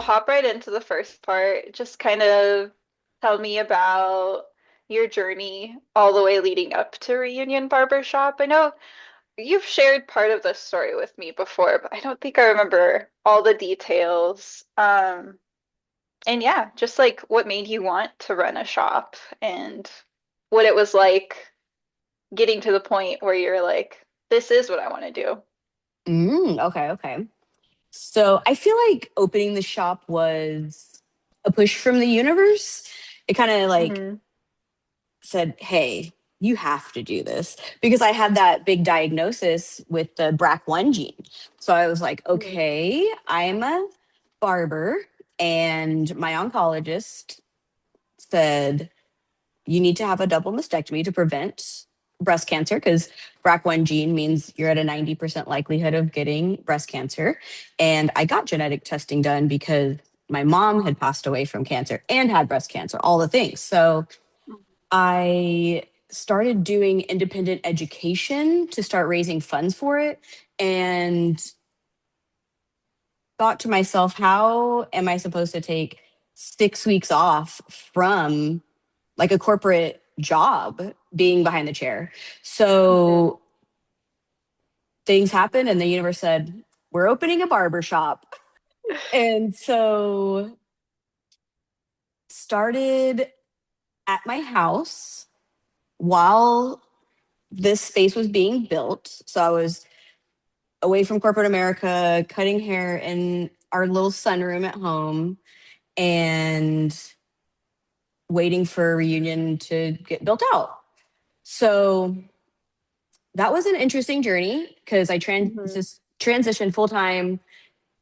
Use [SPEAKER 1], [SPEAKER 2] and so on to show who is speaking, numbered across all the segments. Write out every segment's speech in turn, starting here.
[SPEAKER 1] hop right into the first part. Just kind of tell me about your journey all the way leading up to Reunion Barbershop. I know you've shared part of this story with me before, but I don't think I remember all the details. And yeah, just like what made you want to run a shop and what it was like getting to the point where you're like, this is what I want to do.
[SPEAKER 2] Okay, okay. So I feel like opening the shop was a push from the universe. It kind of like
[SPEAKER 1] Hmm.
[SPEAKER 2] said, hey, you have to do this because I had that big diagnosis with the BRCA1 gene. So I was like,
[SPEAKER 1] Hmm.
[SPEAKER 2] okay, I'm a barber. And my oncologist said, you need to have a double mastectomy to prevent breast cancer because BRCA1 gene means you're at a 90% likelihood of getting breast cancer. And I got genetic testing done because my mom had passed away from cancer and had breast cancer, all the things. So I started doing independent education to start raising funds for it and thought to myself, how am I supposed to take 6 weeks off from like a corporate job being behind the chair?
[SPEAKER 1] Hmm.
[SPEAKER 2] So things happened and the universe said, we're opening a barber shop. And so started at my house while this space was being built. So I was away from corporate America, cutting hair in our little sunroom at home and waiting for a reunion to get built out. So that was an interesting journey because I
[SPEAKER 1] Hmm.
[SPEAKER 2] transitioned full time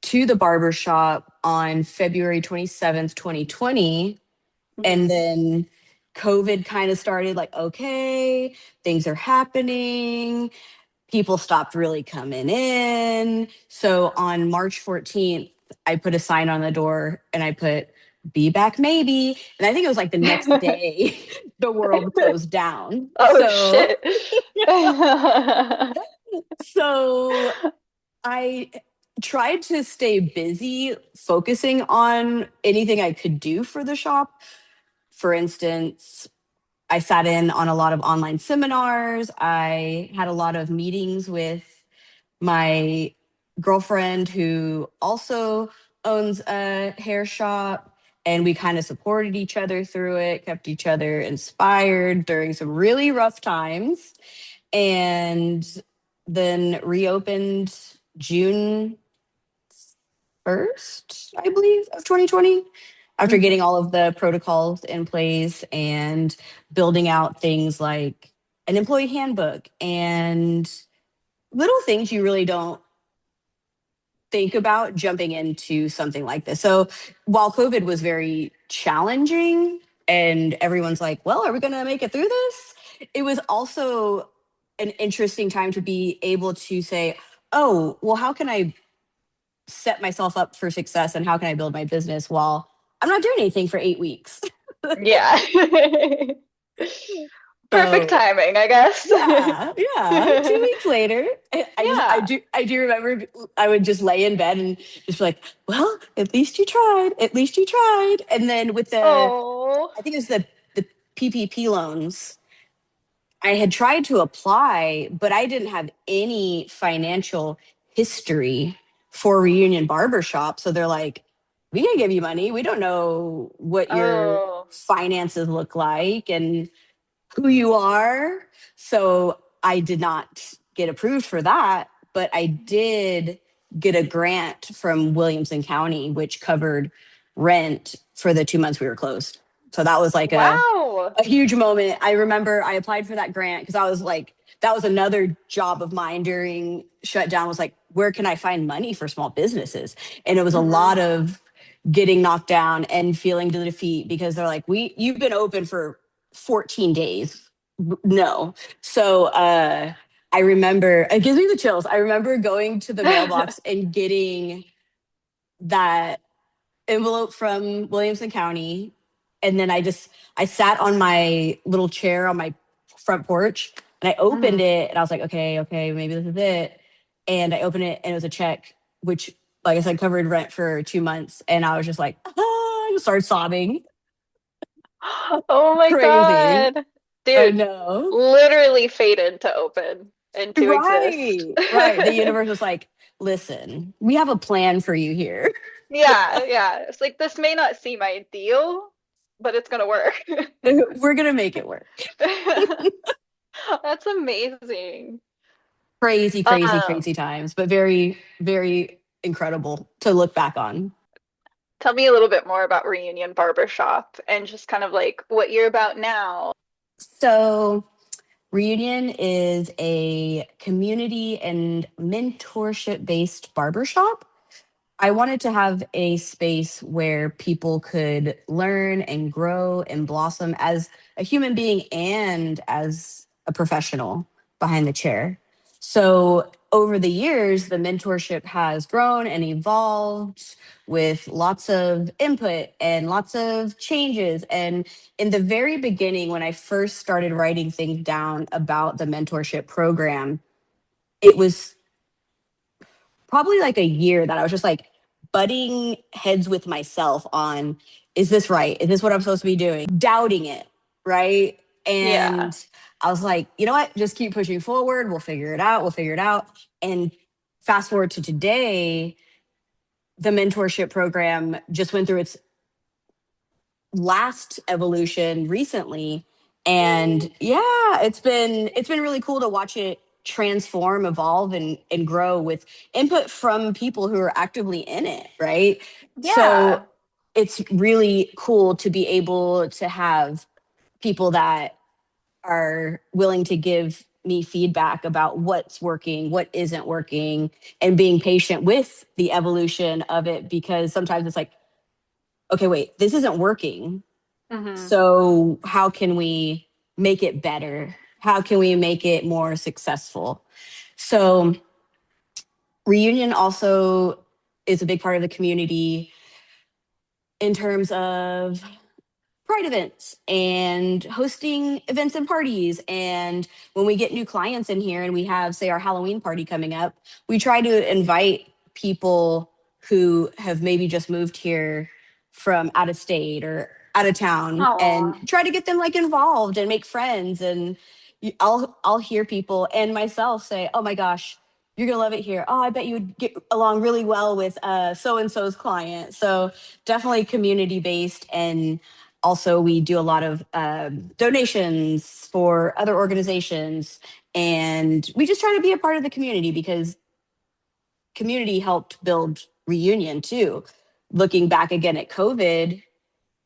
[SPEAKER 2] to the barber shop on February 27th, 2020. And
[SPEAKER 1] Hmm.
[SPEAKER 2] then COVID kind of started like, okay, things are happening. People stopped really coming in. So on March 14th, I put a sign on the door and I put, be back maybe. And I think it was like the next day, the world closed down.
[SPEAKER 1] Oh shit.
[SPEAKER 2] So I tried to stay busy focusing on anything I could do for the shop. For instance, I sat in on a lot of online seminars. I had a lot of meetings with my girlfriend who also owns a hair shop. And we kind of supported each other through it, kept each other inspired during some really rough times. And then reopened June 1st, I believe, of 2020, after getting
[SPEAKER 1] Hmm.
[SPEAKER 2] all of the protocols in place and building out things like an employee handbook and little things you really don't think about jumping into something like this. So while COVID was very challenging and everyone's like, well, are we going to make it through this? It was also an interesting time to be able to say, oh, well, how can I set myself up for success and how can I build my business while I'm not doing anything for 8 weeks?
[SPEAKER 1] Yeah. Perfect
[SPEAKER 2] So
[SPEAKER 1] timing, I guess.
[SPEAKER 2] yeah. 2 weeks later,
[SPEAKER 1] Yeah.
[SPEAKER 2] I do remember I would just lay in bed and just be like, well, at least you tried. At least you tried. And then with
[SPEAKER 1] Oh.
[SPEAKER 2] I think it was the PPP loans, I had tried to apply, but I didn't have any financial history for Reunion Barbershop. So they're like, we can give you money. We don't know what your
[SPEAKER 1] Oh.
[SPEAKER 2] finances look like and who you are. So I did not get approved for that, but I did get a grant from Williamson County, which covered rent for the 2 months we were closed. So that was like
[SPEAKER 1] Wow.
[SPEAKER 2] a huge moment. I remember I applied for that grant because I was like, that was another job of mine during shutdown was like, where can I find money for small businesses? And it was a
[SPEAKER 1] Hmm.
[SPEAKER 2] lot of getting knocked down and feeling the defeat because they're like, you've been open for 14 days. No. So I remember, it gives me the chills. I remember going to the mailbox and getting that envelope from Williamson County. And then I sat on my little chair on my front porch and I opened
[SPEAKER 1] Hmm.
[SPEAKER 2] it and I was like, okay, maybe this is it. And I opened it and it was a check, which like I said, covered rent for 2 months, and I was just like, I just started sobbing.
[SPEAKER 1] Oh my
[SPEAKER 2] Crazy.
[SPEAKER 1] God.
[SPEAKER 2] I
[SPEAKER 1] Dude,
[SPEAKER 2] know.
[SPEAKER 1] literally fated to open and to exist.
[SPEAKER 2] Right. Right. The universe was like, listen, we have a plan for you here.
[SPEAKER 1] Yeah, yeah. It's like this may not seem ideal, but it's gonna work.
[SPEAKER 2] We're going to make it work.
[SPEAKER 1] That's amazing.
[SPEAKER 2] Crazy, crazy,
[SPEAKER 1] Um,
[SPEAKER 2] crazy times, but very, very incredible to look back on.
[SPEAKER 1] Tell me a little bit more about Reunion Barbershop and just kind of like what you're about now.
[SPEAKER 2] So, Reunion is a community and mentorship based barbershop. I wanted to have a space where people could learn and grow and blossom as a human being and as a professional behind the chair. So, over the years, the mentorship has grown and evolved with lots of input and lots of changes. And in the very beginning, when I first started writing things down about the mentorship program, it was probably like a year that I was just like butting heads with myself on, is this right? Is this what I'm supposed to be doing? Doubting it, right?
[SPEAKER 1] Yeah.
[SPEAKER 2] And I was like, you know what? Just keep pushing forward. We'll figure it out. We'll figure it out. And fast forward to today, the mentorship program just went through its last evolution recently, and yeah, it's been really cool to watch it transform, evolve, and grow with input from people who are actively in it, right? So
[SPEAKER 1] Yeah.
[SPEAKER 2] it's really cool to be able to have people that are willing to give me feedback about what's working, what isn't working, and being patient with the evolution of it, because sometimes it's like, okay, wait, this isn't working,
[SPEAKER 1] Hmm.
[SPEAKER 2] so, how can we make it better? How can we make it more successful? So, Reunion also is a big part of the community in terms of pride events and hosting events and parties. And when we get new clients in here and we have, say, our Halloween party coming up, we try to invite people who have maybe just moved here from out of state or out of town, and
[SPEAKER 1] Oh,
[SPEAKER 2] try to get them like involved and make friends. And I'll hear people and myself say, "Oh my gosh, you're gonna love it here. Oh, I bet you would get along really well with so and so's client." So definitely community based. And also, we do a lot of donations for other organizations. And we just try to be a part of the community because community helped build Reunion too. Looking back again at COVID,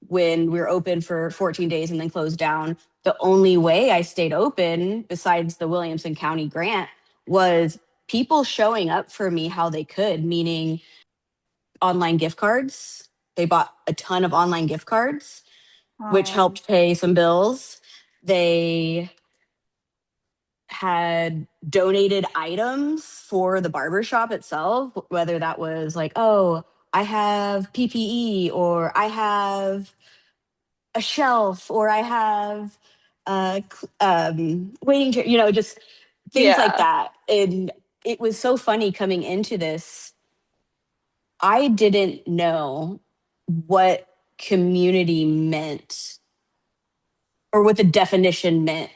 [SPEAKER 2] when we were open for 14 days and then closed down, the only way I stayed open, besides the Williamson County grant, was people showing up for me how they could, meaning online gift cards. They bought a ton of online gift cards, which
[SPEAKER 1] oh,
[SPEAKER 2] helped pay some bills. They had donated items for the barbershop itself, whether that was like, oh, I have PPE, or I have a shelf, or I have waiting chair, just things like
[SPEAKER 1] yeah.
[SPEAKER 2] that. And it was so funny coming into this. I didn't know what community meant or what the definition meant.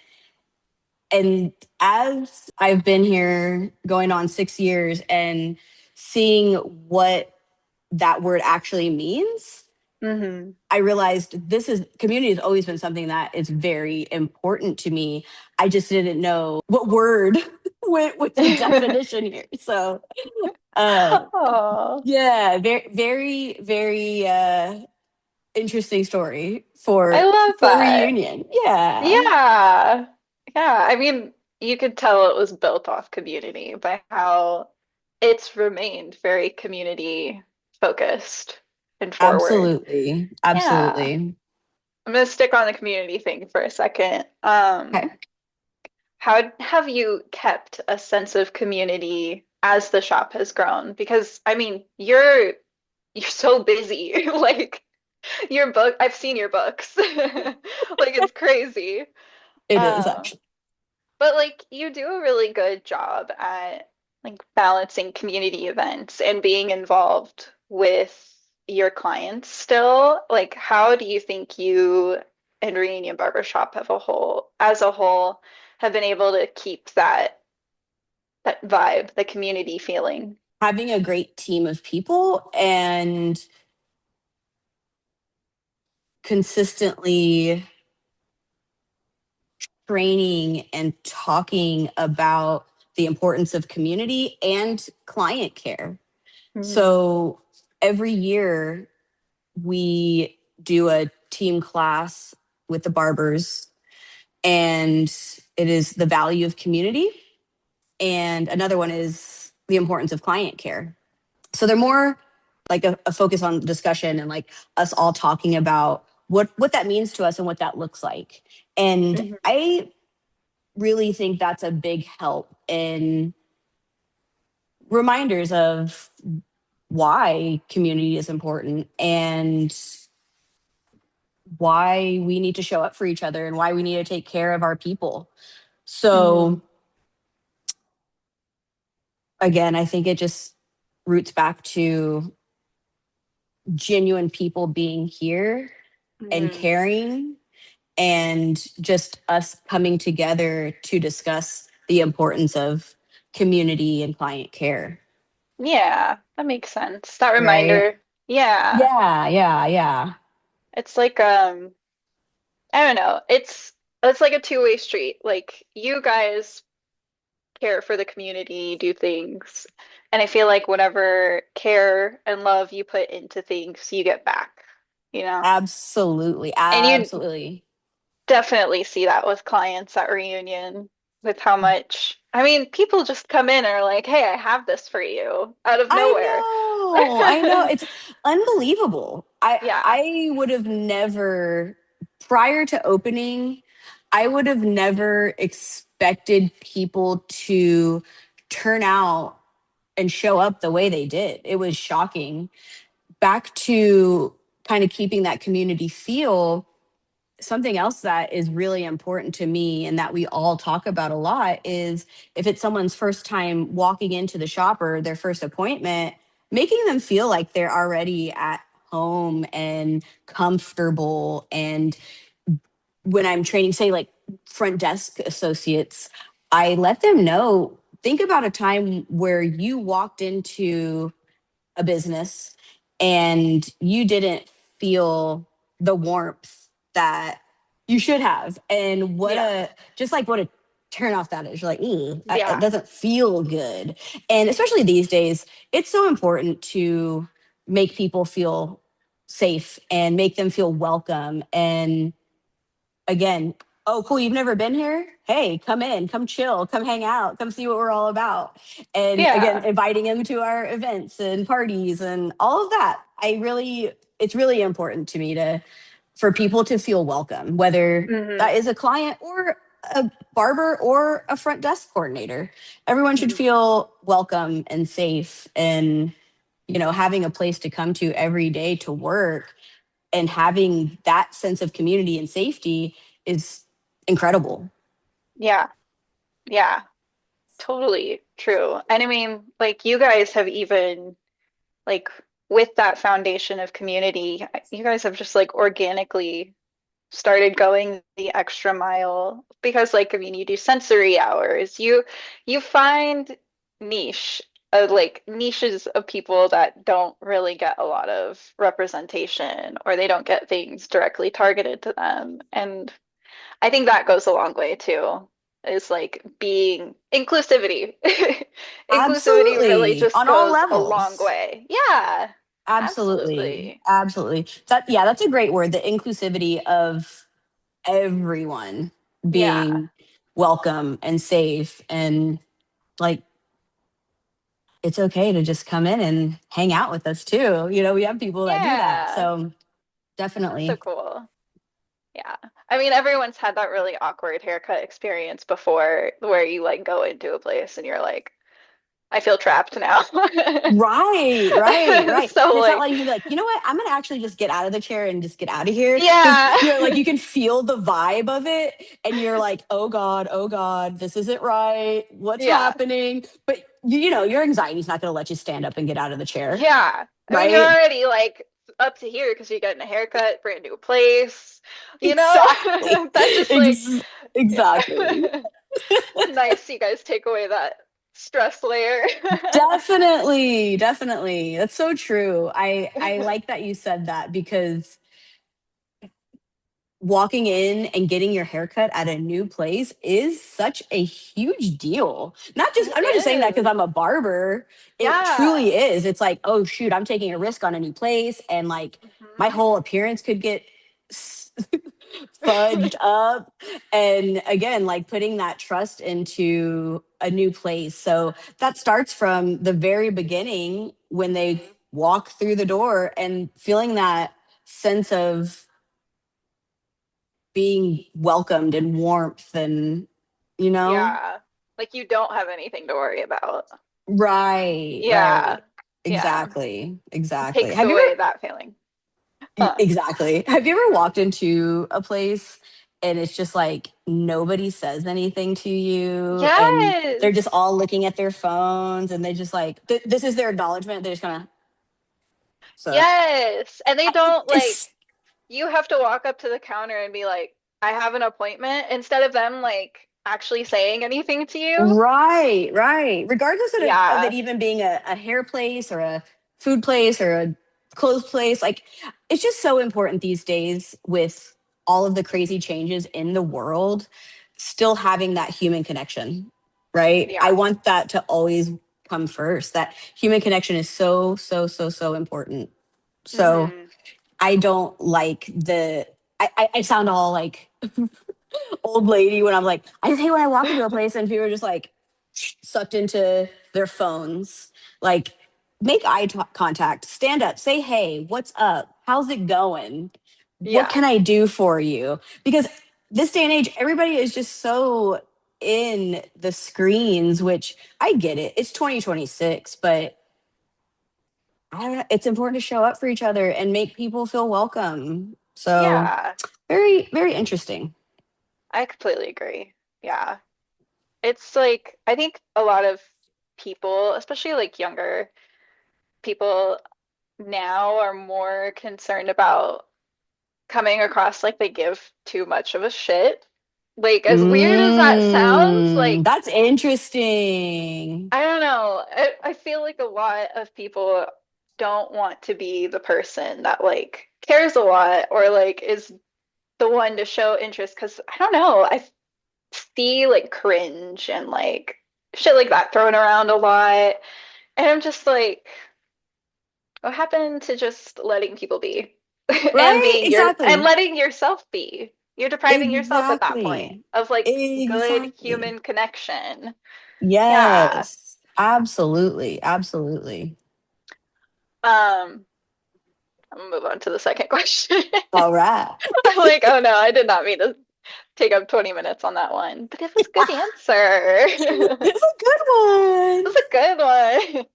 [SPEAKER 2] And as I've been here going on 6 years and seeing what that word actually means,
[SPEAKER 1] Hmm.
[SPEAKER 2] I realized this is community has always been something that is very important to me. I just didn't know what word went with the definition here. So, uh,
[SPEAKER 1] Oh,
[SPEAKER 2] yeah, very, very, very interesting story
[SPEAKER 1] I love
[SPEAKER 2] for
[SPEAKER 1] that.
[SPEAKER 2] reunion. Yeah,
[SPEAKER 1] Yeah. Yeah. I mean, you could tell it was built off community by how it's remained very community focused and forward.
[SPEAKER 2] absolutely,
[SPEAKER 1] Yeah.
[SPEAKER 2] absolutely.
[SPEAKER 1] I'm gonna stick on the community thing for a second.
[SPEAKER 2] Okay.
[SPEAKER 1] How have you kept a sense of community as the shop has grown? Because I mean, you're so busy. Like your book, I've seen your books. Like it's crazy.
[SPEAKER 2] It is
[SPEAKER 1] Um,
[SPEAKER 2] actually.
[SPEAKER 1] but like you do a really good job at like balancing community events and being involved with your clients still, like how do you think you and Reunion Barbershop as a whole, have been able to keep that vibe, the community feeling?
[SPEAKER 2] Having a great team of people and consistently training and talking about the importance of community and client care.
[SPEAKER 1] Mm,
[SPEAKER 2] So every year we do a team class with the barbers, and it is the value of community. And another one is the importance of client care. So they're more like a focus on discussion and like us all talking about what that means to us and what that looks like. And
[SPEAKER 1] mhm,
[SPEAKER 2] I really think that's a big help in reminders of why community is important and why we need to show up for each other and why we need to take care of our people.
[SPEAKER 1] mhm,
[SPEAKER 2] So again, I think it just roots back to genuine people being here and
[SPEAKER 1] mhm.
[SPEAKER 2] caring and just us coming together to discuss the importance of community and client care.
[SPEAKER 1] Yeah, that makes sense. That
[SPEAKER 2] Right?
[SPEAKER 1] reminder, yeah,
[SPEAKER 2] Yeah, yeah, yeah.
[SPEAKER 1] it's like I don't know, it's like a two-way street. Like you guys care for the community, do things. And I feel like whatever care and love you put into things, you get back, you know?
[SPEAKER 2] Absolutely.
[SPEAKER 1] And you
[SPEAKER 2] Absolutely.
[SPEAKER 1] definitely see that with clients at Reunion, with how much, I mean, people just come in and are like, hey, I have this for you out of
[SPEAKER 2] I
[SPEAKER 1] nowhere.
[SPEAKER 2] know. I know. It's unbelievable.
[SPEAKER 1] Yeah,
[SPEAKER 2] I would have never prior to opening, I would have never expected people to turn out and show up the way they did. It was shocking. Back to kind of keeping that community feel, something else that is really important to me and that we all talk about a lot is if it's someone's first time walking into the shop or their first appointment, making them feel like they're already at home and comfortable. And when I'm training, say, like front desk associates, I let them know, think about a time where you walked into a business and you didn't feel the warmth that you should have. And what
[SPEAKER 1] yeah,
[SPEAKER 2] a, just like what a turn off that is. You're like, it
[SPEAKER 1] yeah.
[SPEAKER 2] doesn't feel good. And especially these days, it's so important to make people feel safe and make them feel welcome. And again, oh, cool, you've never been here? Hey, come in, come chill, come hang out, come see what we're all about. And again,
[SPEAKER 1] Yeah.
[SPEAKER 2] inviting them to our events and parties and all of that. It's really important to me for people to feel welcome, whether
[SPEAKER 1] Hmm.
[SPEAKER 2] that is a client or a barber or a front desk coordinator. Everyone should
[SPEAKER 1] Hmm.
[SPEAKER 2] feel welcome and safe and, having a place to come to every day to work and having that sense of community and safety is incredible.
[SPEAKER 1] Yeah. Yeah. Totally true. And I mean, like you guys have even like with that foundation of community, you guys have just like organically started going the extra mile because like I mean you do sensory hours. You find niche like niches of people that don't really get a lot of representation or they don't get things directly targeted to them. And I think that goes a long way too. Is like being inclusivity. Inclusivity really
[SPEAKER 2] Absolutely.
[SPEAKER 1] just
[SPEAKER 2] On all
[SPEAKER 1] goes a long
[SPEAKER 2] levels.
[SPEAKER 1] way. Yeah,
[SPEAKER 2] Absolutely.
[SPEAKER 1] absolutely.
[SPEAKER 2] Absolutely. That's a great word, the inclusivity of everyone
[SPEAKER 1] Yeah.
[SPEAKER 2] being welcome and safe and like it's okay to just come in and hang out with us too. We have people that do that.
[SPEAKER 1] Yeah.
[SPEAKER 2] So
[SPEAKER 1] That's so
[SPEAKER 2] definitely.
[SPEAKER 1] cool. Yeah. I mean, everyone's had that really awkward haircut experience before where you like go into a place and you're like, I feel trapped now.
[SPEAKER 2] Right, right, right.
[SPEAKER 1] So
[SPEAKER 2] And it's not
[SPEAKER 1] like,
[SPEAKER 2] like you can be like, you know what? I'm gonna actually just get out of the chair and just get out of here. Because
[SPEAKER 1] yeah.
[SPEAKER 2] like you can feel the vibe of it, and you're like, oh God, this isn't right. What's
[SPEAKER 1] Yeah.
[SPEAKER 2] happening? But you know, your anxiety's not going to let you stand up and get out of the chair,
[SPEAKER 1] Yeah. I mean, you're
[SPEAKER 2] right?
[SPEAKER 1] already like up to here because you're getting a haircut, brand new place, you know?
[SPEAKER 2] Exactly.
[SPEAKER 1] That just like,
[SPEAKER 2] Ex-
[SPEAKER 1] yeah.
[SPEAKER 2] exactly.
[SPEAKER 1] Nice, you guys take away that stress layer.
[SPEAKER 2] Definitely, definitely. That's so true. I like that you said that because walking in and getting your haircut at a new place is such a huge deal. Not just
[SPEAKER 1] It
[SPEAKER 2] I'm not just saying that because
[SPEAKER 1] is.
[SPEAKER 2] I'm a barber. It truly
[SPEAKER 1] Yeah.
[SPEAKER 2] is. It's like, oh shoot, I'm taking a risk on a new place and like my
[SPEAKER 1] Hmm.
[SPEAKER 2] whole appearance could get s- fudged up. And again, like putting that trust into a new place. So that starts from the very beginning when they
[SPEAKER 1] Hmm.
[SPEAKER 2] walk through the door and feeling that sense of being welcomed and warmth and you know.
[SPEAKER 1] Yeah. Like you don't have anything to worry about.
[SPEAKER 2] Right,
[SPEAKER 1] Yeah.
[SPEAKER 2] right.
[SPEAKER 1] Yeah.
[SPEAKER 2] Exactly,
[SPEAKER 1] It
[SPEAKER 2] exactly.
[SPEAKER 1] takes
[SPEAKER 2] Have you
[SPEAKER 1] away
[SPEAKER 2] ever
[SPEAKER 1] that feeling. Huh.
[SPEAKER 2] exactly, have you ever walked into a place and it's just like nobody says anything to you and they're just
[SPEAKER 1] Yes.
[SPEAKER 2] all looking at their phones and they just like this is their acknowledgement, they're just kind of so
[SPEAKER 1] Yes. And they don't
[SPEAKER 2] it's
[SPEAKER 1] like, you have to walk up to the counter and be like, I have an appointment, instead of them like actually saying anything to you.
[SPEAKER 2] right, right. Regardless of it
[SPEAKER 1] Yeah.
[SPEAKER 2] even being a hair place or a food place or a clothes place, like it's just so important these days with all of the crazy changes in the world, still having that human connection, right? I
[SPEAKER 1] Yeah.
[SPEAKER 2] want that to always come first. That human connection is so, so, so, so important. So
[SPEAKER 1] Hmm.
[SPEAKER 2] I don't like I sound all like old lady when I'm like, I just hate when I walk into a place and people are just like sucked into their phones. Like, make contact, stand up, say, hey, what's up? How's it going? What
[SPEAKER 1] Yeah.
[SPEAKER 2] can I do for you? Because this day and age, everybody is just so in the screens, which I get it. It's 2026, but I don't know. It's important to show up for each other and make people feel welcome. So,
[SPEAKER 1] Yeah.
[SPEAKER 2] very, very interesting.
[SPEAKER 1] I completely agree. Yeah. It's like, I think a lot of people, especially like younger people now, are more concerned about coming across like they give too much of a shit. Like, as weird as that sounds, like,
[SPEAKER 2] That's interesting.
[SPEAKER 1] I don't know. I feel like a lot of people don't want to be the person that like cares a lot or like is the one to show interest because I don't know. I see like cringe and like shit like that thrown around a lot. And I'm just like, what happened to just letting people be and
[SPEAKER 2] Right?
[SPEAKER 1] being your and
[SPEAKER 2] Exactly.
[SPEAKER 1] letting yourself be? You're depriving yourself at that point
[SPEAKER 2] Exactly.
[SPEAKER 1] of like good
[SPEAKER 2] Exactly.
[SPEAKER 1] human connection. Yeah.
[SPEAKER 2] Yes. Absolutely. Absolutely.
[SPEAKER 1] Um, I'm gonna move on to the second question.
[SPEAKER 2] All right.
[SPEAKER 1] I'm like, oh no, I did not mean to take up 20 minutes on that one, but it was a good answer. It
[SPEAKER 2] It's a good one.
[SPEAKER 1] was a good one.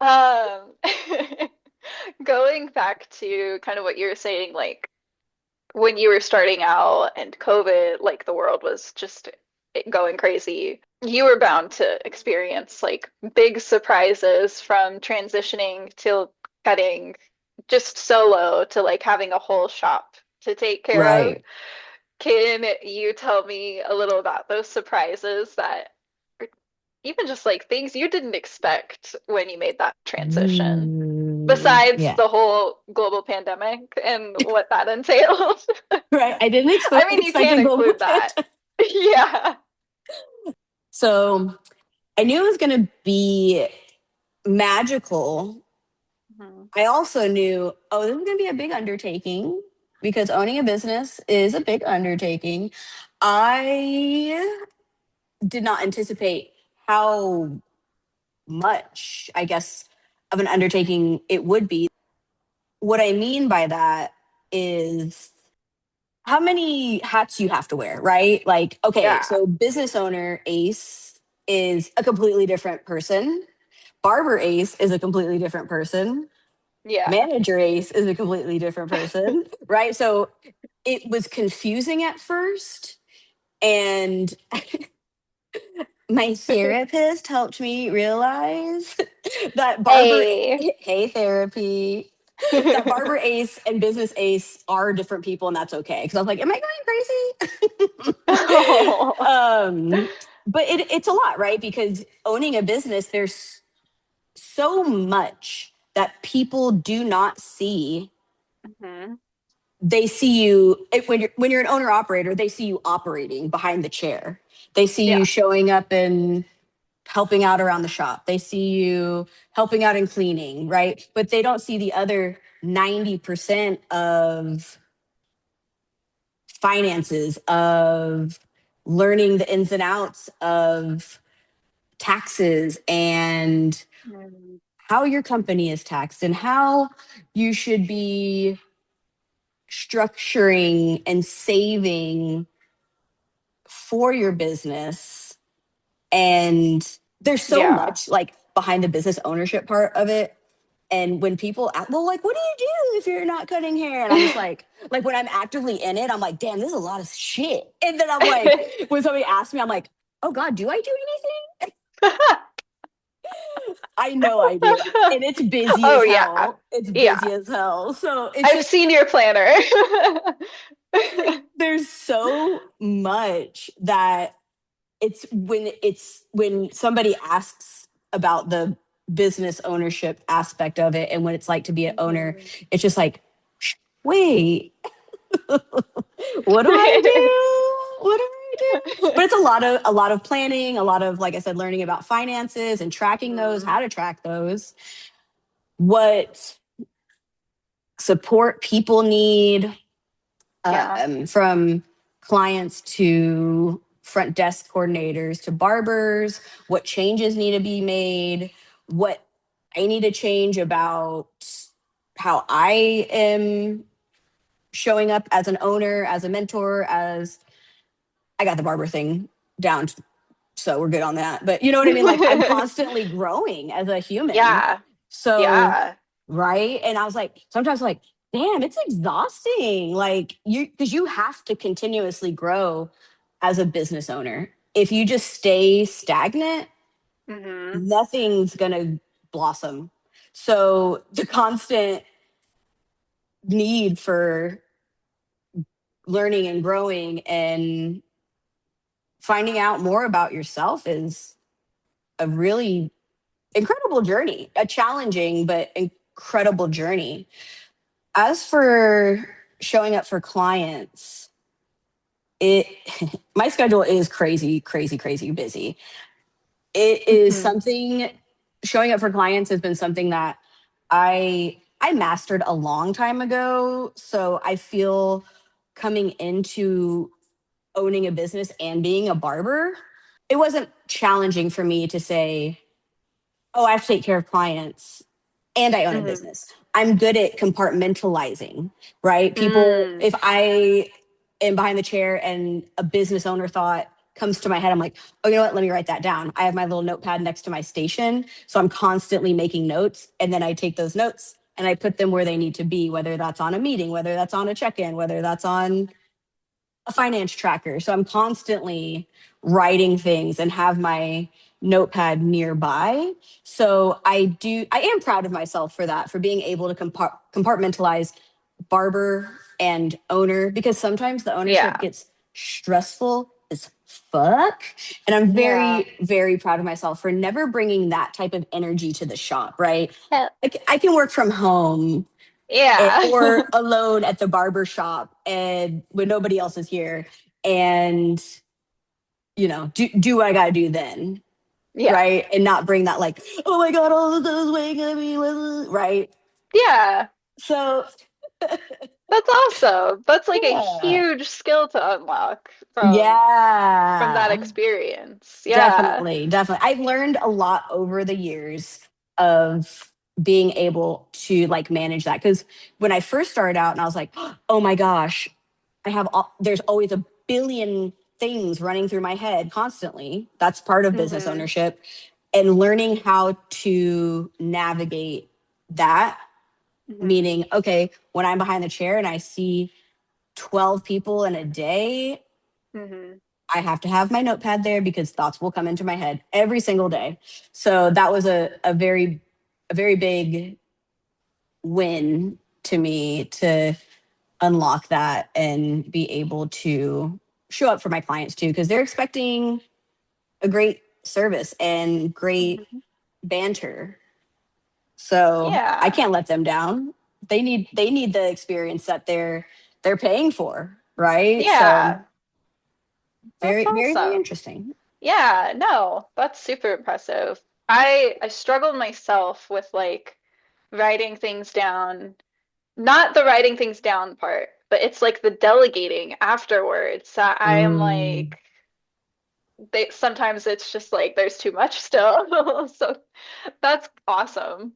[SPEAKER 1] Um, going back to kind of what you were saying, like when you were starting out and COVID, like the world was just going crazy. You were bound to experience like big surprises from transitioning to cutting just solo to like having a whole shop to take care of.
[SPEAKER 2] Right.
[SPEAKER 1] Can you tell me a little about those surprises that even just like things you didn't expect when you made that transition, besides
[SPEAKER 2] Yeah.
[SPEAKER 1] the whole global pandemic and what that entailed?
[SPEAKER 2] Right. I didn't
[SPEAKER 1] I mean, you
[SPEAKER 2] expect a
[SPEAKER 1] can
[SPEAKER 2] global
[SPEAKER 1] include that.
[SPEAKER 2] pandemic.
[SPEAKER 1] Yeah.
[SPEAKER 2] So I knew it was going to be magical.
[SPEAKER 1] Mhm.
[SPEAKER 2] I also knew, oh, this is going to be a big undertaking because owning a business is a big undertaking. I did not anticipate how much, I guess, of an undertaking it would be. What I mean by that is how many hats you have to wear, right? Like, okay,
[SPEAKER 1] Yeah.
[SPEAKER 2] so business owner Ace is a completely different person. Barber Ace is a completely different person.
[SPEAKER 1] Yeah.
[SPEAKER 2] Manager Ace is a completely different person, right? So it was confusing at first. And My therapist helped me realize that
[SPEAKER 1] Hey.
[SPEAKER 2] hey, therapy, that Barber Ace and Business Ace are different people, and that's okay. Because I was like, am I going crazy?
[SPEAKER 1] Oh.
[SPEAKER 2] But it's a lot, right? Because owning a business, there's so much that people do not see.
[SPEAKER 1] Mhm.
[SPEAKER 2] They see you when you're an owner operator. They see you operating behind the chair. They see you
[SPEAKER 1] Yeah.
[SPEAKER 2] showing up and helping out around the shop. They see you helping out in cleaning, right? But they don't see the other 90% of finances, of learning the ins and outs of taxes and
[SPEAKER 1] Mm.
[SPEAKER 2] how your company is taxed and how you should be structuring and saving for your business. And there's so
[SPEAKER 1] Yeah.
[SPEAKER 2] much like behind the business ownership part of it. And when people ask, well, like, what do you do if you're not cutting hair? And I'm just like when I'm actively in it, I'm like, damn, this is a lot of shit. And then I'm like, when somebody asks me, I'm like, oh God, do I do anything? I know I do. And it's busy
[SPEAKER 1] Oh
[SPEAKER 2] as
[SPEAKER 1] yeah.
[SPEAKER 2] hell. It's busy
[SPEAKER 1] Yeah.
[SPEAKER 2] as hell. So it's
[SPEAKER 1] I've
[SPEAKER 2] just,
[SPEAKER 1] seen your planner.
[SPEAKER 2] there's so much that it's when somebody asks about the business ownership aspect of it and what it's like to be an owner,
[SPEAKER 1] Mhm.
[SPEAKER 2] it's just like, wait, what do I do? What do I do? But it's a lot of planning, a lot of, like I said, learning about finances and tracking those,
[SPEAKER 1] Mhm.
[SPEAKER 2] how to track those, what support people need,
[SPEAKER 1] Yeah.
[SPEAKER 2] from clients to front desk coordinators to barbers, what changes need to be made, what I need to change about how I am showing up as an owner, as a mentor, as I got the barber thing down, so we're good on that. But you know what I mean? Like I'm constantly growing as a human.
[SPEAKER 1] Yeah.
[SPEAKER 2] So,
[SPEAKER 1] Yeah.
[SPEAKER 2] right. And I was like, sometimes like, damn, it's exhausting. Like because you have to continuously grow as a business owner. If you just stay stagnant,
[SPEAKER 1] Mhm.
[SPEAKER 2] nothing's gonna blossom. So the constant need for learning and growing and finding out more about yourself is a really incredible journey, a challenging but incredible journey. As for showing up for clients, it my schedule is crazy, crazy, crazy busy. It is
[SPEAKER 1] Mhm.
[SPEAKER 2] something Showing up for clients has been something that I mastered a long time ago. So I feel coming into owning a business and being a barber, it wasn't challenging for me to say, oh, I have to take care of clients and I own a
[SPEAKER 1] Mhm.
[SPEAKER 2] business. I'm good at compartmentalizing, right? People,
[SPEAKER 1] Mm.
[SPEAKER 2] if I am behind the chair and a business owner thought comes to my head, I'm like, oh, you know what? Let me write that down. I have my little notepad next to my station. So I'm constantly making notes. And then I take those notes and I put them where they need to be, whether that's on a meeting, whether that's on a check in, whether that's on a finance tracker. So I'm constantly writing things and have my notepad nearby. So I am proud of myself for that, for being able to compartmentalize barber and owner, because sometimes the ownership
[SPEAKER 1] Yeah.
[SPEAKER 2] gets stressful as fuck. And I'm
[SPEAKER 1] Yeah.
[SPEAKER 2] very, very proud of myself for never bringing that type of energy to the shop, right?
[SPEAKER 1] Hell.
[SPEAKER 2] I can work from home
[SPEAKER 1] Yeah.
[SPEAKER 2] or alone at the barber shop and when nobody else is here and do what I gotta do then,
[SPEAKER 1] Yeah.
[SPEAKER 2] right? And not bring that like, oh my god, all of those waking at me, right?
[SPEAKER 1] Yeah.
[SPEAKER 2] So
[SPEAKER 1] That's awesome. That's like a
[SPEAKER 2] yeah.
[SPEAKER 1] huge skill to unlock from that
[SPEAKER 2] Yeah.
[SPEAKER 1] experience. Yeah.
[SPEAKER 2] Definitely. I've learned a lot over the years of being able to like manage that. Because when I first started out and I was like, oh my gosh, there's always a billion things running through my head constantly. That's part of business
[SPEAKER 1] Mhm.
[SPEAKER 2] ownership. And learning how to navigate that,
[SPEAKER 1] Mhm.
[SPEAKER 2] meaning, okay, when I'm behind the chair and I see 12 people in a day,
[SPEAKER 1] Mhm.
[SPEAKER 2] I have to have my notepad there because thoughts will come into my head every single day. So that was a very big win to me to unlock that and be able to show up for my clients too, because they're expecting a great service and great
[SPEAKER 1] Mhm.
[SPEAKER 2] banter. So I
[SPEAKER 1] Yeah.
[SPEAKER 2] can't let them down. They need the experience that they're paying for, right? So
[SPEAKER 1] Yeah. That's
[SPEAKER 2] very
[SPEAKER 1] awesome.
[SPEAKER 2] interesting.
[SPEAKER 1] Yeah, no, that's super impressive. I struggled myself with like writing things down, not the writing things down part, but it's like the delegating afterwards. That I am
[SPEAKER 2] Mm.
[SPEAKER 1] like sometimes it's just like there's too much still. So that's awesome.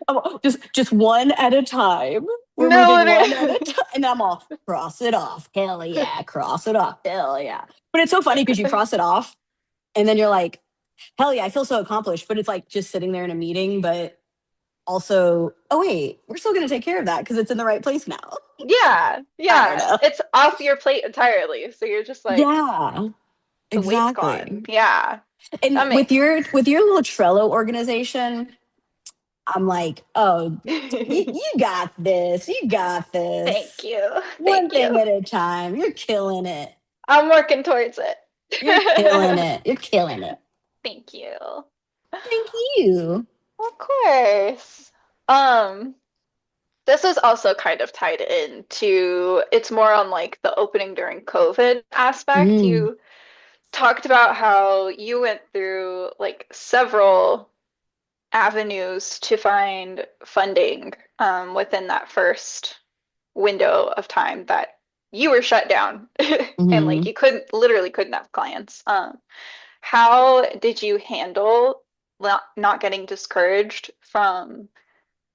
[SPEAKER 2] Oh, just one at a time. We're
[SPEAKER 1] No,
[SPEAKER 2] moving one at a time, and I'm all cross it off. Hell yeah, cross it off. Hell yeah. But it's so funny because you cross it off, and then you're like, hell yeah, I feel so accomplished. But it's like just sitting there in a meeting, but also, oh wait, we're still gonna take care of that because it's in the right place now.
[SPEAKER 1] yeah,
[SPEAKER 2] I don't
[SPEAKER 1] yeah.
[SPEAKER 2] know.
[SPEAKER 1] It's off your plate entirely. So you're just like
[SPEAKER 2] Yeah,
[SPEAKER 1] the weight's gone.
[SPEAKER 2] exactly.
[SPEAKER 1] Yeah.
[SPEAKER 2] And
[SPEAKER 1] That makes
[SPEAKER 2] with your little Trello organization, I'm like, oh, you got this. You got
[SPEAKER 1] Thank
[SPEAKER 2] this.
[SPEAKER 1] you.
[SPEAKER 2] One
[SPEAKER 1] Thank
[SPEAKER 2] thing
[SPEAKER 1] you.
[SPEAKER 2] at a time. You're killing it.
[SPEAKER 1] I'm working towards
[SPEAKER 2] You're killing
[SPEAKER 1] it.
[SPEAKER 2] it. You're killing it.
[SPEAKER 1] Thank you.
[SPEAKER 2] Thank you.
[SPEAKER 1] Of course. Um, this is also kind of tied in to it's more on like the opening during COVID aspect.
[SPEAKER 2] Mm,
[SPEAKER 1] You talked about how you went through like several avenues to find funding within that first window of time that you were shut down and like
[SPEAKER 2] hmm.
[SPEAKER 1] you couldn't literally couldn't have clients. How did you handle not getting discouraged from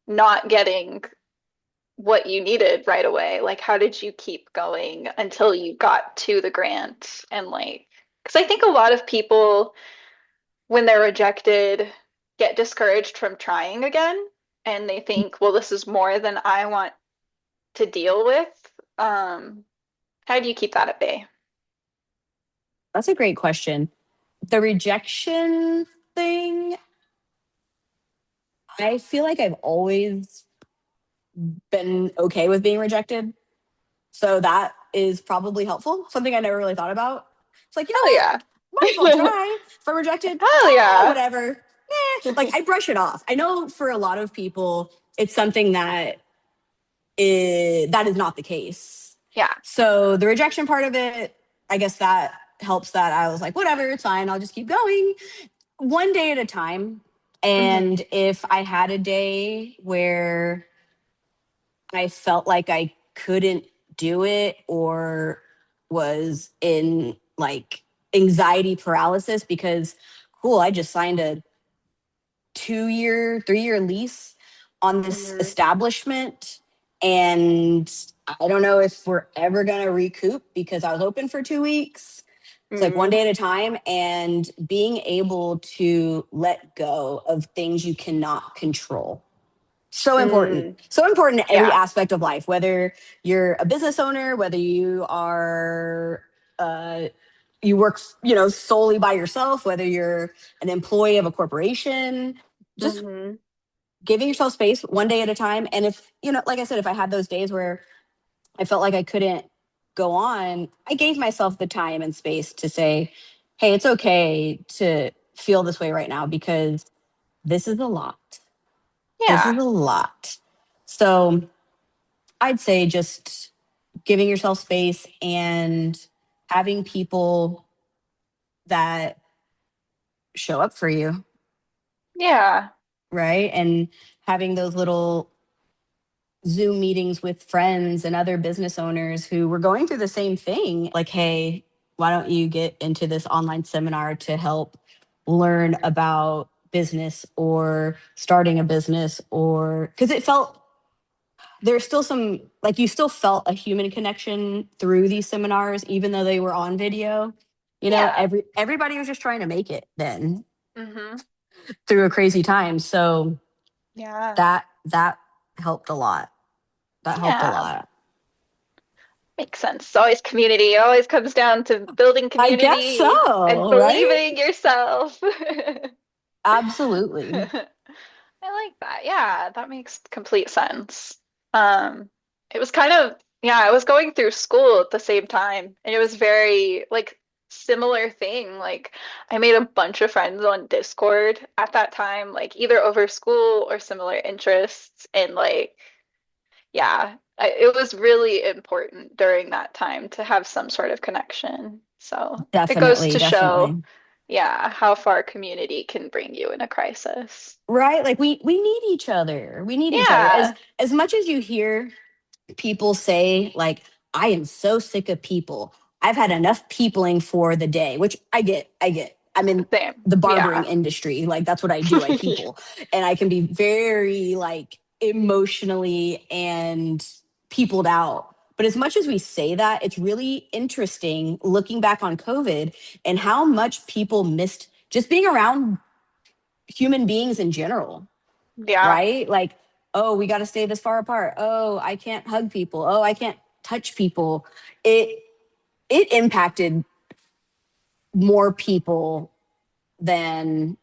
[SPEAKER 1] not getting what you needed right away? Like, how did you keep going until you got to the grant? And like, because I think a lot of people, when they're rejected, get discouraged from trying again. And they think, well, this is more than I want to deal with. Um, how do you keep that at bay?
[SPEAKER 2] That's a great question. The rejection thing, I feel like I've always been okay with being rejected. So that is probably helpful. Something I never really thought about. It's like, you know
[SPEAKER 1] Hell
[SPEAKER 2] what?
[SPEAKER 1] yeah.
[SPEAKER 2] Might as well try. If I'm rejected,
[SPEAKER 1] Hell yeah.
[SPEAKER 2] whatever. Like I brush it off. I know for a lot of people, it's something that is not the case.
[SPEAKER 1] Yeah.
[SPEAKER 2] So the rejection part of it, I guess that helps that I was like, whatever, it's fine. I'll just keep going one day at a time.
[SPEAKER 1] Hmm.
[SPEAKER 2] And if I had a day where I felt like I couldn't do it or was in like anxiety paralysis because cool, I just signed a 2 year, 3 year lease on this
[SPEAKER 1] Hmm.
[SPEAKER 2] establishment. And I don't know if we're ever going to recoup because I was open for 2 weeks. It's like one
[SPEAKER 1] Hmm.
[SPEAKER 2] day at a time and being able to let go of things you cannot control. So important.
[SPEAKER 1] Mm.
[SPEAKER 2] So important in every
[SPEAKER 1] Yeah.
[SPEAKER 2] aspect of life, whether you're a business owner, whether you are uh, you work, solely by yourself, whether you're an employee of a corporation, just
[SPEAKER 1] Hmm.
[SPEAKER 2] giving yourself space one day at a time. And if, like I said, if I had those days where I felt like I couldn't go on, I gave myself the time and space to say, hey, it's okay to feel this way right now because this is a lot. This is
[SPEAKER 1] Yeah.
[SPEAKER 2] a lot. So I'd say just giving yourself space and having people that show up for you,
[SPEAKER 1] Yeah.
[SPEAKER 2] right? And having those little Zoom meetings with friends and other business owners who were going through the same thing. Like, hey, why don't you get into this online seminar to help learn about business or starting a business? Or because it felt there's still some, like, you still felt a human connection through these seminars, even though they were on video.
[SPEAKER 1] Yeah.
[SPEAKER 2] Everybody was just trying to make it then
[SPEAKER 1] Hmm.
[SPEAKER 2] through a crazy time. So
[SPEAKER 1] Yeah.
[SPEAKER 2] that helped a lot. That helped a
[SPEAKER 1] Yeah.
[SPEAKER 2] lot.
[SPEAKER 1] Makes sense. It's always community. It always comes down to building
[SPEAKER 2] I guess
[SPEAKER 1] community and
[SPEAKER 2] so, right?
[SPEAKER 1] believing in yourself.
[SPEAKER 2] Absolutely.
[SPEAKER 1] I like that. Yeah, that makes complete sense. Um, it was kind of, yeah, I was going through school at the same time, and it was very like similar thing. Like I made a bunch of friends on Discord at that time, like either over school or similar interests, and like yeah, it was really important during that time to have some sort of connection. So it goes
[SPEAKER 2] Definitely,
[SPEAKER 1] to show,
[SPEAKER 2] definitely.
[SPEAKER 1] yeah, how far community can bring you in a crisis.
[SPEAKER 2] Right? Like we need each other. We need each other.
[SPEAKER 1] Yeah,
[SPEAKER 2] As much as you hear people say like I am so sick of people. I've had enough peopling for the day, which I get. I'm in
[SPEAKER 1] same.
[SPEAKER 2] the barbering
[SPEAKER 1] Yeah.
[SPEAKER 2] industry. Like that's what I do. I people. And I can be very like emotionally and peopled out. But as much as we say that, it's really interesting looking back on COVID and how much people missed just being around human beings in general,
[SPEAKER 1] Yeah.
[SPEAKER 2] right? Like, oh, we got to stay this far apart. Oh, I can't hug people. Oh, I can't touch people. It it impacted more people than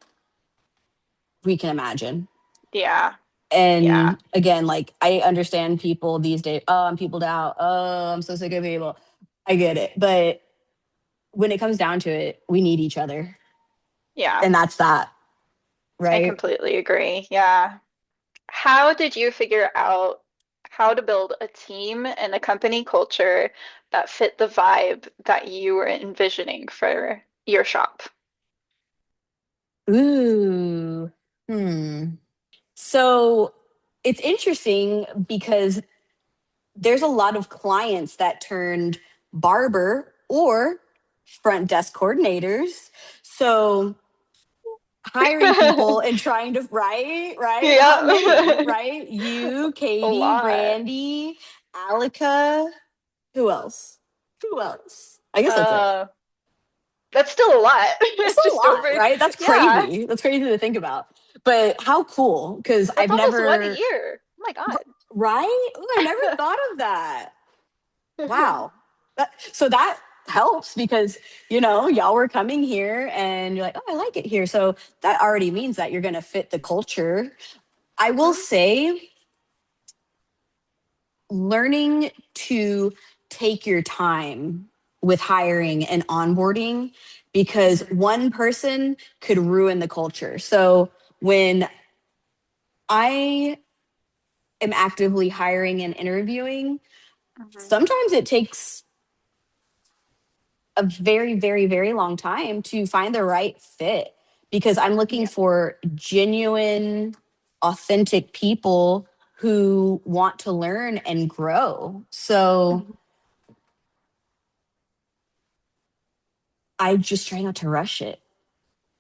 [SPEAKER 2] we can imagine.
[SPEAKER 1] Yeah. Yeah.
[SPEAKER 2] And again, like I understand people these days. Oh, I'm peopled out. Oh, I'm so sick of people. I get it. But when it comes down to it, we need each other.
[SPEAKER 1] Yeah.
[SPEAKER 2] And that's that,
[SPEAKER 1] I
[SPEAKER 2] right?
[SPEAKER 1] completely agree. Yeah. How did you figure out how to build a team and a company culture that fit the vibe that you were envisioning for your shop?
[SPEAKER 2] Ooh. Hmm. So it's interesting because there's a lot of clients that turned barber or front desk coordinators. So hiring people and trying to right? How many,
[SPEAKER 1] Yeah.
[SPEAKER 2] right? You,
[SPEAKER 1] A
[SPEAKER 2] Katie,
[SPEAKER 1] lot.
[SPEAKER 2] Brandy, Alika, who else? Who else? I guess that's it.
[SPEAKER 1] Uh, that's still a lot.
[SPEAKER 2] It's still a
[SPEAKER 1] Just
[SPEAKER 2] lot,
[SPEAKER 1] over,
[SPEAKER 2] right? That's
[SPEAKER 1] yeah.
[SPEAKER 2] crazy. That's crazy to think about. But how cool? Because
[SPEAKER 1] That's
[SPEAKER 2] I've
[SPEAKER 1] almost one a
[SPEAKER 2] never,
[SPEAKER 1] year. Oh my
[SPEAKER 2] right? Ooh, I never thought of that. Wow. So that helps because, y'all were coming here and you're like, oh, I like it here. So that already means that you're going to fit the culture. I will
[SPEAKER 1] God.
[SPEAKER 2] say, learning to take your time with hiring and onboarding because
[SPEAKER 1] Hmm.
[SPEAKER 2] one person could ruin the culture. So when I am actively hiring and interviewing,
[SPEAKER 1] Hmm.
[SPEAKER 2] sometimes it takes a very, very, very long time to find the right fit because I'm looking
[SPEAKER 1] Yeah.
[SPEAKER 2] for genuine, authentic people who want to learn and grow. So
[SPEAKER 1] Mhm.
[SPEAKER 2] I just try not to rush it.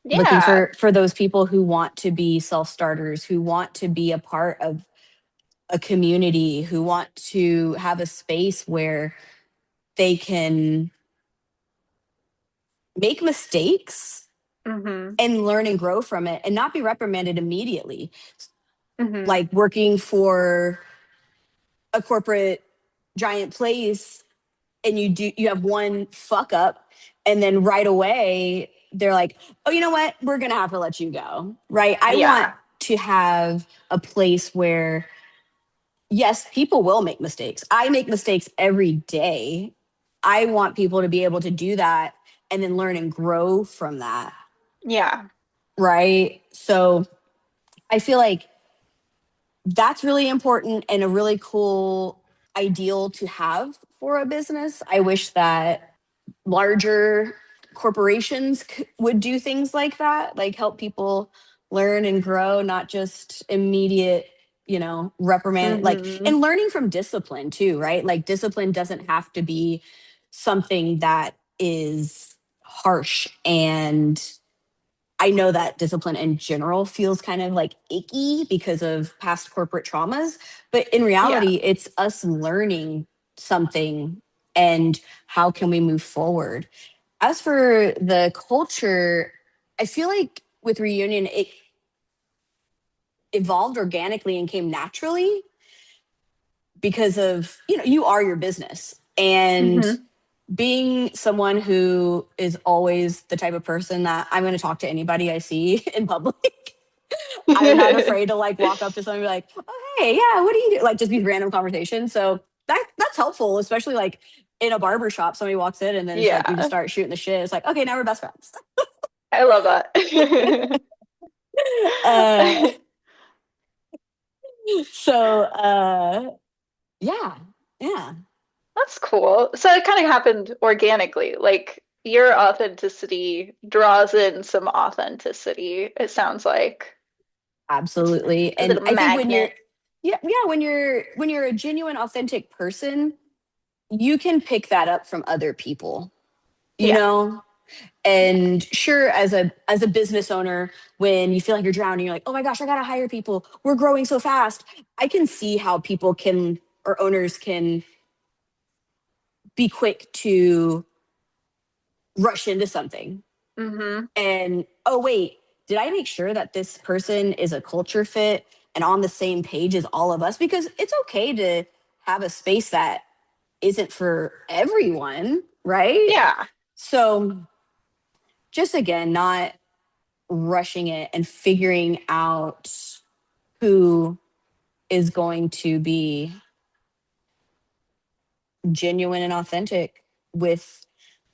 [SPEAKER 2] Looking
[SPEAKER 1] Yeah.
[SPEAKER 2] for those people who want to be self starters, who want to be a part of a community, who want to have a space where they can make mistakes
[SPEAKER 1] Hmm.
[SPEAKER 2] and learn and grow from it and not be reprimanded immediately.
[SPEAKER 1] Hmm.
[SPEAKER 2] Like working for a corporate giant place and you have one fuck up and then right away they're like, oh, you know what, we're gonna have to let you go, right? I want
[SPEAKER 1] Yeah.
[SPEAKER 2] to have a place where, yes, people will make mistakes. I make mistakes every day. I want people to be able to do that and then learn and grow from that,
[SPEAKER 1] Yeah.
[SPEAKER 2] right? So I feel like that's really important and a really cool ideal to have for a business. I wish that larger corporations would do things like that, like help people learn and grow, not just immediate, reprimand, like,
[SPEAKER 1] Hmm.
[SPEAKER 2] and learning from discipline too, right? Like discipline doesn't have to be something that is harsh. And I know that discipline in general feels kind of like icky because of past corporate traumas, but in
[SPEAKER 1] Yeah.
[SPEAKER 2] reality, it's us learning something and how can we move forward. As for the culture, I feel like with Reunion, it evolved organically and came naturally because of, you are your business. And
[SPEAKER 1] Hmm.
[SPEAKER 2] being someone who is always the type of person that I'm going to talk to anybody I see in public. I'm not afraid to like walk up to someone and be like, "Oh, hey, yeah, what do you do?" Like just these random conversations. So that's helpful, especially like in a barber shop. Somebody walks in and then it's like we just
[SPEAKER 1] Yeah,
[SPEAKER 2] start shooting the shit. It's like, okay, now we're best friends.
[SPEAKER 1] I love that.
[SPEAKER 2] uh, yeah, yeah,
[SPEAKER 1] That's cool. So it kind of happened organically. Like your authenticity draws in some authenticity, it sounds like.
[SPEAKER 2] absolutely.
[SPEAKER 1] Is it
[SPEAKER 2] And
[SPEAKER 1] a
[SPEAKER 2] I think when you're,
[SPEAKER 1] magnet?
[SPEAKER 2] yeah, when you're a genuine, authentic person, you can pick that up from other people. You
[SPEAKER 1] Yeah.
[SPEAKER 2] know, and sure, as a business owner, when you feel like you're drowning, you're like, oh my gosh, I gotta hire people, we're growing so fast. I can see how people can, or owners can, be quick to rush into something
[SPEAKER 1] Hmm.
[SPEAKER 2] and, oh wait, did I make sure that this person is a culture fit and on the same page as all of us? Because it's okay to have a space that isn't for everyone, right?
[SPEAKER 1] Yeah.
[SPEAKER 2] So just again, not rushing it and figuring out who is going to be genuine and authentic with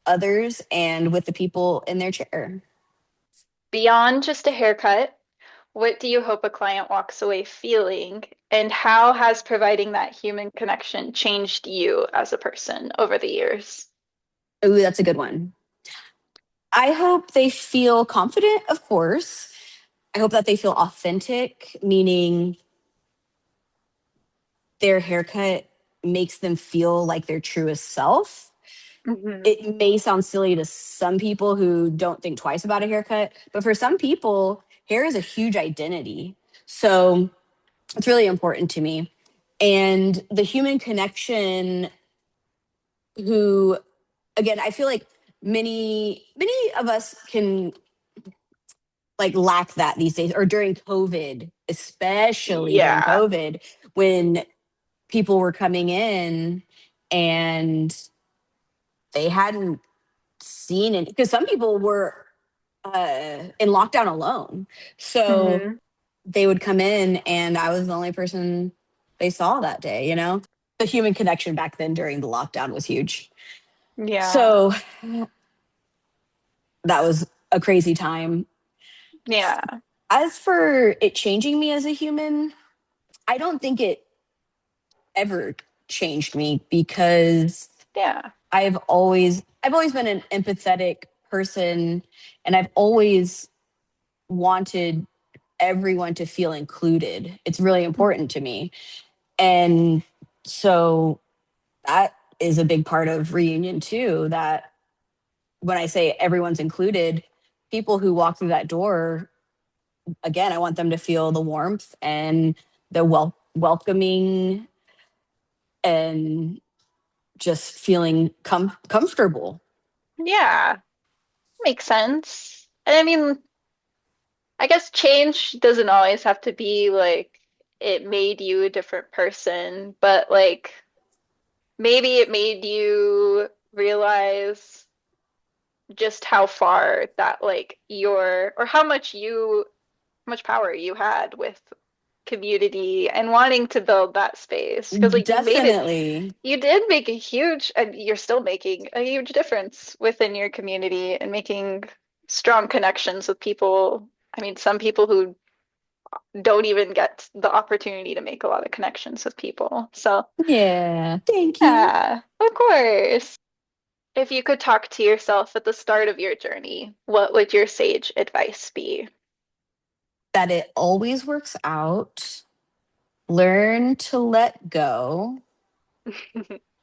[SPEAKER 2] others and with the people in their chair.
[SPEAKER 1] Beyond just a haircut, what do you hope a client walks away feeling? And how has providing that human connection changed you as a person over the years?
[SPEAKER 2] Ooh, that's a good one. I hope they feel confident, of course. I hope that they feel authentic, meaning their haircut makes them feel like their truest self.
[SPEAKER 1] Hmm.
[SPEAKER 2] It may sound silly to some people who don't think twice about a haircut, but for some people, hair is a huge identity. So it's really important to me. And the human connection, who, again, I feel like many of us can like lack that these days, or during COVID, especially during
[SPEAKER 1] Yeah.
[SPEAKER 2] COVID, when people were coming in and they hadn't seen it, because some people were in lockdown alone. So
[SPEAKER 1] Hmm.
[SPEAKER 2] they would come in and I was the only person they saw that day, you know? The human connection back then during the lockdown was huge.
[SPEAKER 1] Yeah.
[SPEAKER 2] So that was a crazy time.
[SPEAKER 1] Yeah.
[SPEAKER 2] As for it changing me as a human, I don't think it ever changed me because
[SPEAKER 1] Yeah.
[SPEAKER 2] I've always been an empathetic person, and I've always wanted everyone to feel included. It's really important to me. And so that is a big part of Reunion too, that when I say everyone's included, people who walk through that door, again, I want them to feel the warmth and the welcoming and just feeling comfortable.
[SPEAKER 1] Yeah. Makes sense. And I mean, I guess change doesn't always have to be like it made you a different person, but like maybe it made you realize just how far that like your or how much power you had with community and wanting to build that space because like you made it,
[SPEAKER 2] Definitely.
[SPEAKER 1] you did make a huge, and you're still making a huge difference within your community and making strong connections with people. I mean, some people who don't even get the opportunity to make a lot of connections with people. So,
[SPEAKER 2] Yeah. Thank you.
[SPEAKER 1] yeah, of course. If you could talk to yourself at the start of your journey, what would your sage advice be?
[SPEAKER 2] That it always works out. Learn to let go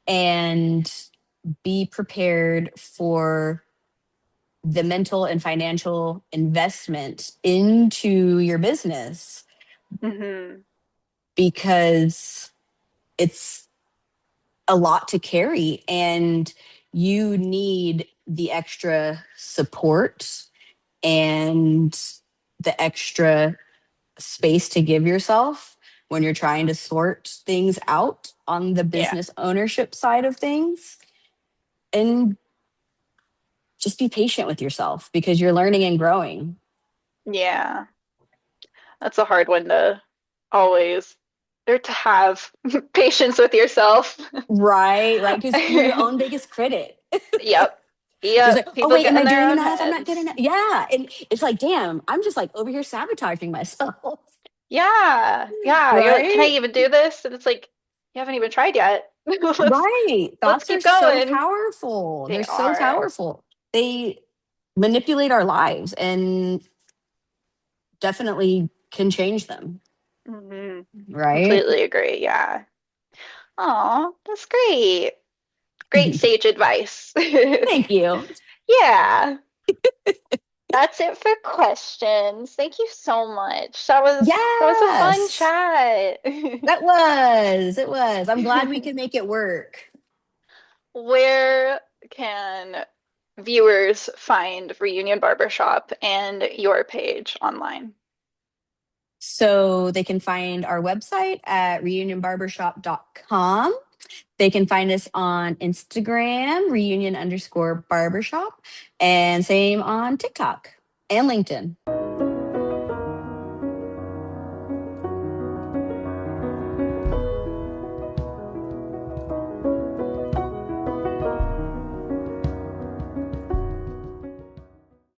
[SPEAKER 2] and be prepared for the mental and financial investment into your business,
[SPEAKER 1] Hmm.
[SPEAKER 2] because it's a lot to carry and you need the extra support and the extra space to give yourself when you're trying to sort things out. on the
[SPEAKER 1] Yeah.
[SPEAKER 2] business ownership side of things. And just be patient with yourself because you're learning and growing.
[SPEAKER 1] Yeah. That's a hard one to always or to have patience with yourself.
[SPEAKER 2] Right? Right. Because you're your own biggest critic.
[SPEAKER 1] Yep.
[SPEAKER 2] It's like,
[SPEAKER 1] Yep.
[SPEAKER 2] oh,
[SPEAKER 1] People
[SPEAKER 2] wait,
[SPEAKER 1] get
[SPEAKER 2] am
[SPEAKER 1] in
[SPEAKER 2] I
[SPEAKER 1] their
[SPEAKER 2] doing
[SPEAKER 1] own
[SPEAKER 2] enough? I'm not good
[SPEAKER 1] heads.
[SPEAKER 2] enough. Yeah. And it's like, damn, I'm just like over here sabotaging myself.
[SPEAKER 1] Yeah. Yeah. You're like, can I
[SPEAKER 2] Right?
[SPEAKER 1] even do this? And it's like, you haven't even tried yet.
[SPEAKER 2] Right.
[SPEAKER 1] Let's
[SPEAKER 2] Thoughts are
[SPEAKER 1] keep
[SPEAKER 2] so
[SPEAKER 1] going.
[SPEAKER 2] powerful.
[SPEAKER 1] They
[SPEAKER 2] They're so
[SPEAKER 1] are.
[SPEAKER 2] powerful. They manipulate our lives and definitely can change them.
[SPEAKER 1] Hmm.
[SPEAKER 2] Right?
[SPEAKER 1] Completely agree. Yeah. Oh, that's great. Great sage advice.
[SPEAKER 2] Thank you.
[SPEAKER 1] Yeah. That's it for questions. Thank you so much. That was a fun
[SPEAKER 2] Yes.
[SPEAKER 1] chat.
[SPEAKER 2] It was. I'm glad we could make it work.
[SPEAKER 1] Where can viewers find Reunion Barbershop and your page online?
[SPEAKER 2] So they can find our website at reunionbarbershop.com. They can find us on Instagram, reunion underscore barbershop, and same on TikTok and LinkedIn.